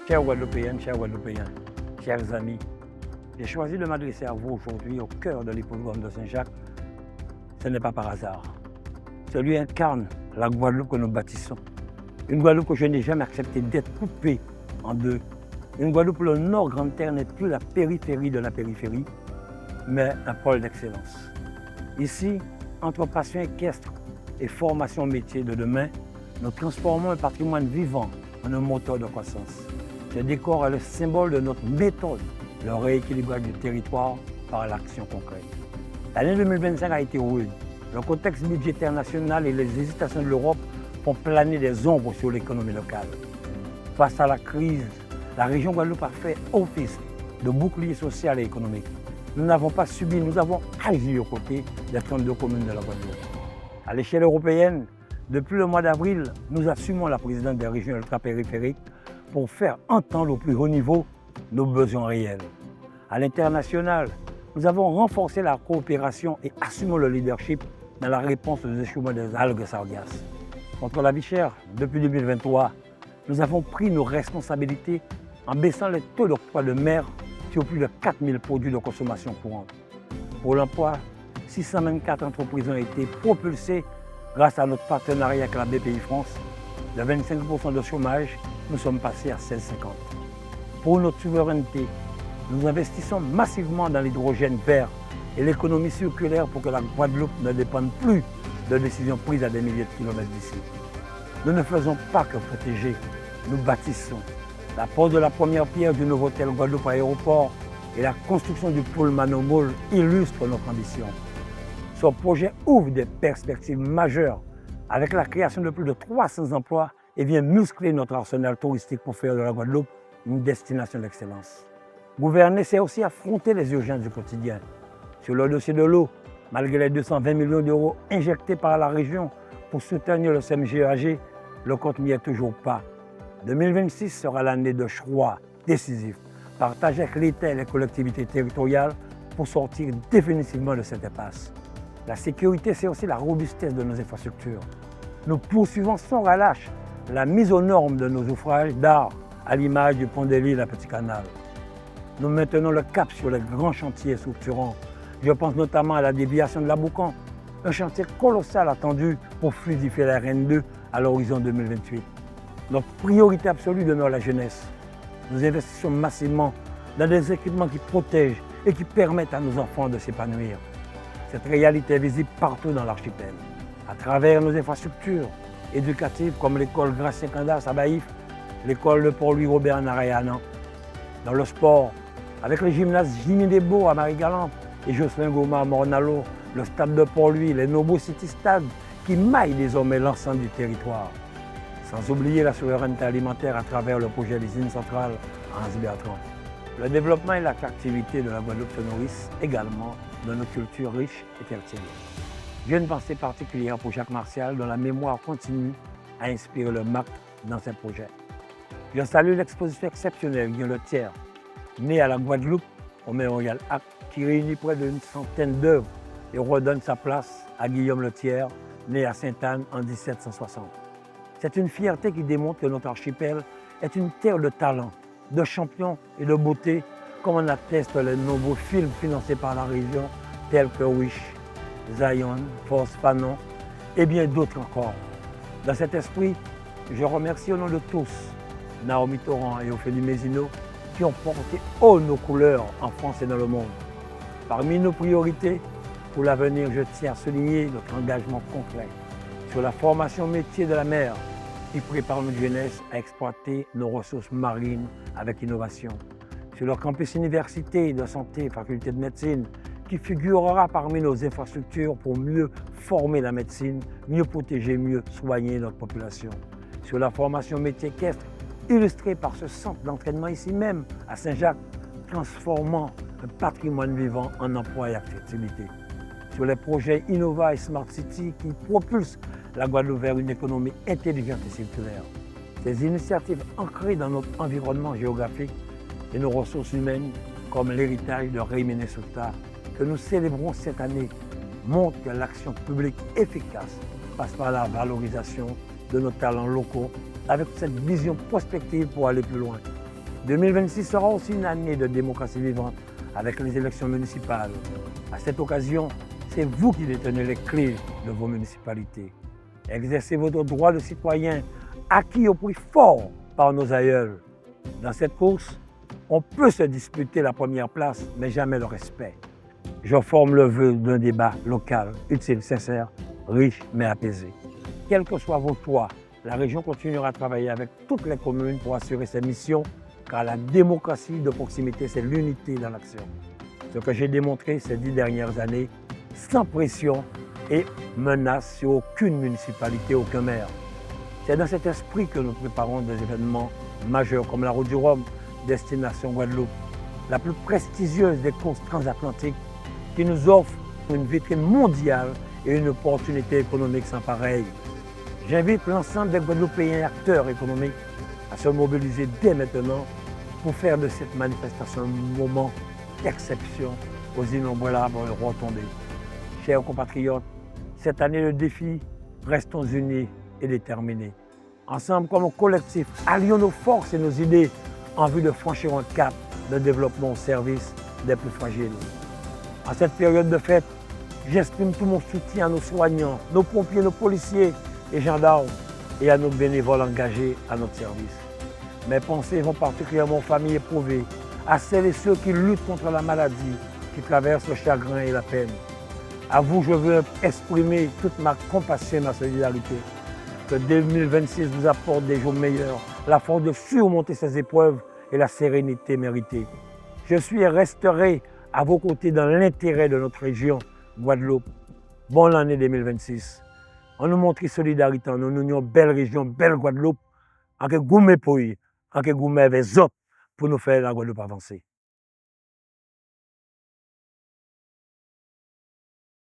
Chers Guadeloupéennes, chers Guadeloupéens, chers amis, j'ai choisi de m'adresser à vous aujourd'hui au cœur de l'hippodrome de Saint-Jacques. Ce n'est pas par hasard. Celui incarne la Guadeloupe que nous bâtissons. Une Guadeloupe que je n'ai jamais accepté d'être coupée en deux. Une Guadeloupe où le Nord Grande Terre n'est plus la périphérie de la périphérie, mais un pôle d'excellence. Ici, entre passion équestre et formation métier de demain, nous transformons un patrimoine vivant en un moteur de croissance. Ce décor est le symbole de notre méthode, le rééquilibrage du territoire par l'action concrète. L'année 2025 a été rude. Le contexte budgétaire national et les hésitations de l'Europe font planer des ombres sur l'économie locale. Face à la crise, la région Guadeloupe a fait office de bouclier social et économique. Nous n'avons pas subi, nous avons agi aux côtés des 32 communes de la Guadeloupe. À l'échelle européenne, depuis le mois d'avril, nous assumons la présidence des régions ultrapériphériques pour faire entendre au plus haut niveau nos besoins réels. À l'international, nous avons renforcé la coopération et assumons le leadership dans la réponse aux échouements des algues sargasses. Contre la vie chère, depuis 2023, nous avons pris nos responsabilités en baissant les taux d'octroi de mer sur plus de 4000 produits de consommation courante. Pour l'emploi, 624 entreprises ont été propulsées grâce à notre partenariat avec la BPI France. De 25% de chômage, nous sommes passés à 16,50. Pour notre souveraineté, nous investissons massivement dans l'hydrogène vert et l'économie circulaire pour que la Guadeloupe ne dépende plus de décisions prises à des milliers de kilomètres d'ici. Nous ne faisons pas que protéger, nous bâtissons. La pose de la première pierre du nouveau hôtel Guadeloupe Aéroport et la construction du pôle Manomol illustrent notre ambition. Ce projet ouvre des perspectives majeures avec la création de plus de 300 emplois et vient muscler notre arsenal touristique pour faire de la Guadeloupe une destination d'excellence. Gouverner, c'est aussi affronter les urgences du quotidien. Sur le dossier de l'eau, malgré les 220 millions d'euros injectés par la région pour soutenir le CMGAG, le compte n'y est toujours pas. 2026 sera l'année de choix décisifs, partagés avec l'État et les collectivités territoriales pour sortir définitivement de cette impasse. La sécurité, c'est aussi la robustesse de nos infrastructures. Nous poursuivons sans relâche la mise aux normes de nos ouvrages d'art, à l'image du pont des Lilles à Petit Canal. Nous maintenons le cap sur les grands chantiers structurants. Je pense notamment à la déviation de la Boucan, un chantier colossal attendu pour fluidifier la RN2 à l'horizon 2028. Notre priorité absolue demeure la jeunesse. Nous investissons massivement dans des équipements qui protègent et qui permettent à nos enfants de s'épanouir. Cette réalité est visible partout dans l'archipel, à travers nos infrastructures éducatives comme l'école Gracien Candas à Baïf, l'école de Paul-Louis Robert à Narayanan. Dans le sport, avec le gymnase Jimmy Desbeaux à Marie-Galante et Jocelyn Goma à Mornalo, le stade de Port-Louis, les Nobo City Stade qui maillent désormais l'ensemble du territoire. Sans oublier la souveraineté alimentaire à travers le projet d'usine centrale à Anse-Bertrand. Le développement et l'attractivité de la Guadeloupe se nourrissent également de nos cultures riches et fertiles. J'ai une pensée particulière pour Jacques Martial, dont la mémoire continue à inspirer le MAC dans ses projets. Je salue l'exposition exceptionnelle Guillaume Letière, né à la Guadeloupe au Mémorial Act, qui réunit près d'une centaine d'œuvres et redonne sa place à Guillaume Letière, né à Sainte-Anne en 1760. C'est une fierté qui démontre que notre archipel est une terre de talent, de champions et de beauté, comme en attestent les nombreux films financés par la région, tels que Wish, Zion, Force Fanon et bien d'autres encore. Dans cet esprit, je remercie au nom de tous Naomi Torrent et Ophélie Mézineau qui ont porté haut nos couleurs en France et dans le monde. Parmi nos priorités, pour l'avenir, je tiens à souligner notre engagement concret sur la formation métier de la mer qui prépare notre jeunesse à exploiter nos ressources marines avec innovation. Sur le campus université de santé, faculté de médecine, qui figurera parmi nos infrastructures pour mieux former la médecine, mieux protéger, mieux soigner notre population. Sur la formation métier équestre, illustrée par ce centre d'entraînement ici même, à Saint-Jacques, transformant un patrimoine vivant en emploi et activité. Sur les projets Innova et Smart City qui propulsent la Guadeloupe vers une économie intelligente et circulaire. Ces initiatives ancrées dans notre environnement géographique et nos ressources humaines, comme l'héritage de Rey Minnesota, que nous célébrons cette année, montrent que l'action publique efficace passe par la valorisation de nos talents locaux avec cette vision prospective pour aller plus loin. 2026 sera aussi une année de démocratie vivante avec les élections municipales. À cette occasion, c'est vous qui détenez les clés de vos municipalités. Exercez votre droit de citoyen acquis au prix fort par nos aïeuls. Dans cette course, on peut se disputer la première place, mais jamais le respect. Je forme le vœu d'un débat local, utile, sincère, riche mais apaisé. Quels que soient vos choix, la région continuera à travailler avec toutes les communes pour assurer ses missions, car la démocratie de proximité, c'est l'unité dans l'action. Ce que j'ai démontré ces 10 dernières années, sans pression et menace sur aucune municipalité, aucun maire. C'est dans cet esprit que nous préparons des événements majeurs comme la Route du Rhum, destination Guadeloupe, la plus prestigieuse des courses transatlantiques qui nous offre une vitrine mondiale et une opportunité économique sans pareille. J'invite l'ensemble des Guadeloupéens et acteurs économiques à se mobiliser dès maintenant pour faire de cette manifestation un moment d'exception aux innombrables retombées. Chers compatriotes, cette année le défi, restons unis et déterminés. Ensemble, comme collectif, allions nos forces et nos idées en vue de franchir un cap de développement au service des plus fragiles. En cette période de fête, j'exprime tout mon soutien à nos soignants, nos pompiers, nos policiers et gendarmes et à nos bénévoles engagés à notre service. Mes pensées vont particulièrement aux familles éprouvées, à celles et ceux qui luttent contre la maladie, qui traversent le chagrin et la peine. À vous, je veux exprimer toute ma compassion et ma solidarité. Que 2026 vous apporte des jours meilleurs, la force de surmonter ces épreuves et la sérénité méritée. Je suis et resterai à vos côtés dans l'intérêt de notre région, Guadeloupe. Bonne année 2026. On nous montre solidarité, on nous une belle région, belle Guadeloupe, en que gourmet pour en que gourmet avec autres pour nous faire la Guadeloupe avancer.